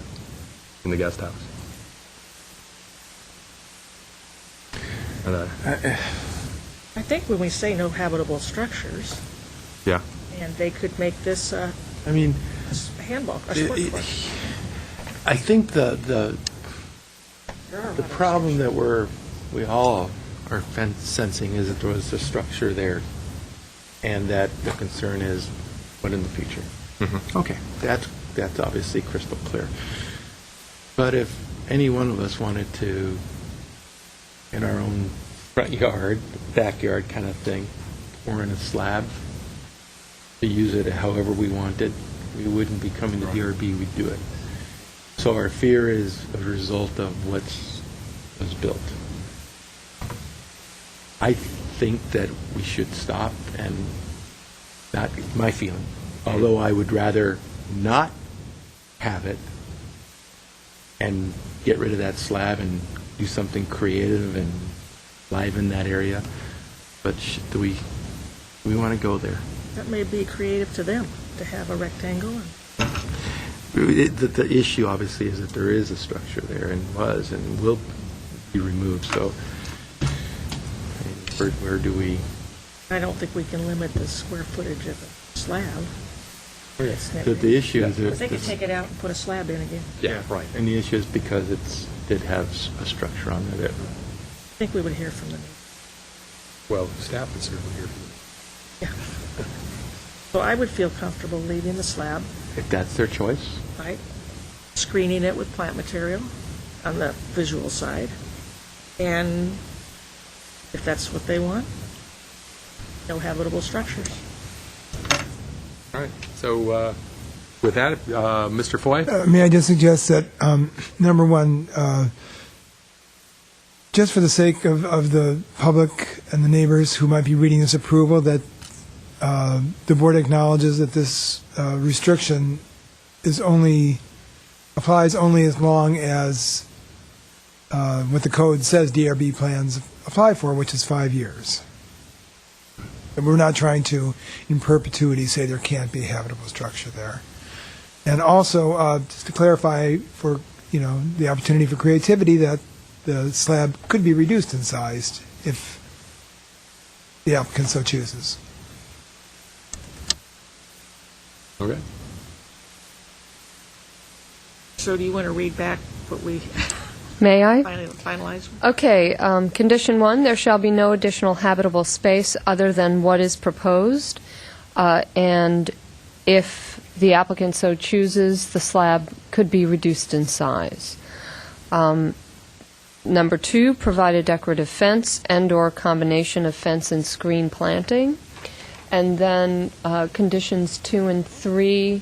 guest house. And, I think when we say no habitable structures, yeah. and they could make this a I mean, handbook, a sport book. I think the problem that we all are sensing is that there was a structure there, and that the concern is what in the future. Mm-hmm. Okay, that's obviously crystal clear. But if any one of us wanted to, in our own front yard, backyard kind of thing, pour in a slab to use it however we wanted, we wouldn't be coming to DRB, we'd do it. So our fear is a result of what was built. I think that we should stop, and not my feeling, although I would rather not have it and get rid of that slab and do something creative and liven that area. But do we want to go there? That may be creative to them, to have a rectangle. The issue, obviously, is that there is a structure there and was and will be removed. So where do we... I don't think we can limit the square footage of a slab. The issue is But they could take it out and put a slab in again. Yeah, right. And the issue is because it did have a structure on there. I think we would hear from them. Well, the staff would certainly hear from them. Yeah. So I would feel comfortable leaving the slab, If that's their choice. right? Screening it with plant material on the visual side. And if that's what they want, no habitable structures. All right. So with that, Mr. Foy? May I just suggest that, number one, just for the sake of the public and the neighbors who might be reading this approval, that the board acknowledges that this restriction applies only as long as what the code says DRB plans apply for, which is 5 years. And we're not trying to, in perpetuity, say there can't be a habitable structure there. And also, just to clarify for, the opportunity for creativity, that the slab could be reduced in size if the applicant so chooses. Okay. So do you want to read back what we May I? finalized? Okay, condition 1, there shall be no additional habitable space other than what is proposed, and if the applicant so chooses, the slab could be reduced in size. Number 2, provide a decorative fence and/or combination of fence and screen planting. And then conditions 2 and 3,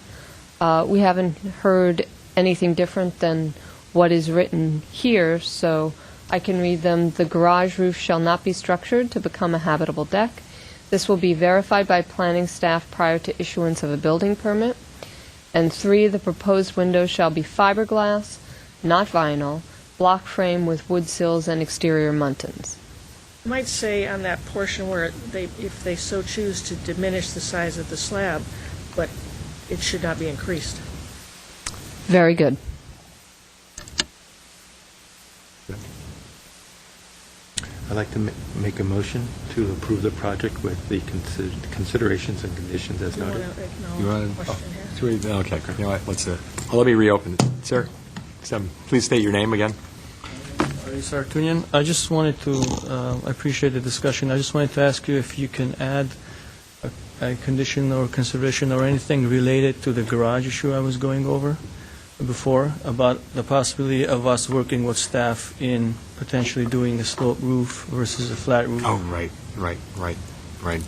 we haven't heard anything different than what is written here, so I can read them. The garage roof shall not be structured to become a habitable deck. This will be verified by planning staff prior to issuance of a building permit. And 3, the proposed windows shall be fiberglass, not vinyl, block frame with wood sills and exterior muntins. You might say on that portion where if they so choose to diminish the size of the slab, but it should not be increased. Very good. I'd like to make a motion to approve the project with the considerations and conditions as Do you want noted. to acknowledge You the want question here? Okay, you know what, let me reopen it. Sir, please state your name again. Sartunian, I just wanted to, I appreciate the discussion. I just wanted to ask you if you can add a condition or consideration or anything related to the garage issue I was going over before, about the possibility of us working with staff in potentially doing a sloped roof versus a flat roof. Oh, right.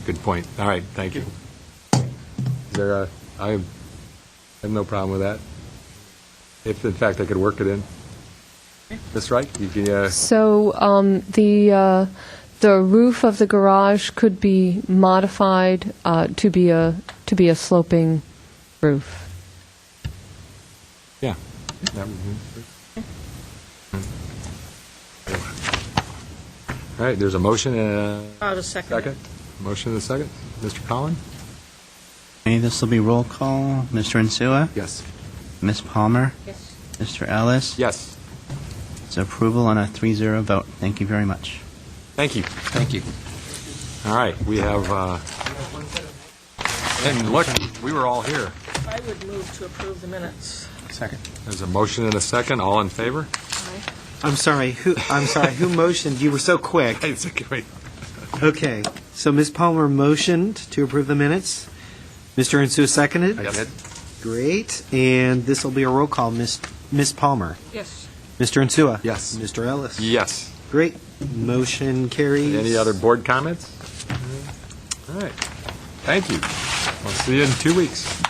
Good point. All right, thank you. Is there I have no problem with that. If, in fact, I could work it in. Ms. Wright, you can, So the roof of the garage could be modified to be a sloping roof. yeah. All right, there's a motion and I'll a just second. second. Motion and a second. Mr. Collin? Okay, this will be roll call. Mr. Insua? Yes. Ms. Palmer? Yes. Mr. Ellis? Yes. It's approval on a 3-0 vote. Thank you very much. Thank you. Thank you. All right, we have, and look, we were all here. I would move to approve the minutes. Second. There's a motion and a second. All in favor? Aye. I'm sorry, who motioned? You were so quick. It's okay. Okay, so Ms. Palmer motioned to approve the minutes. Mr. Insua seconded. I did. Great, and this will be a roll call. Ms. Palmer. Yes. Mr. Insua. Yes. Mr. Ellis. Yes. Great, motion carries. Any other board comments? All right. Thank you. We'll see you in 2 weeks.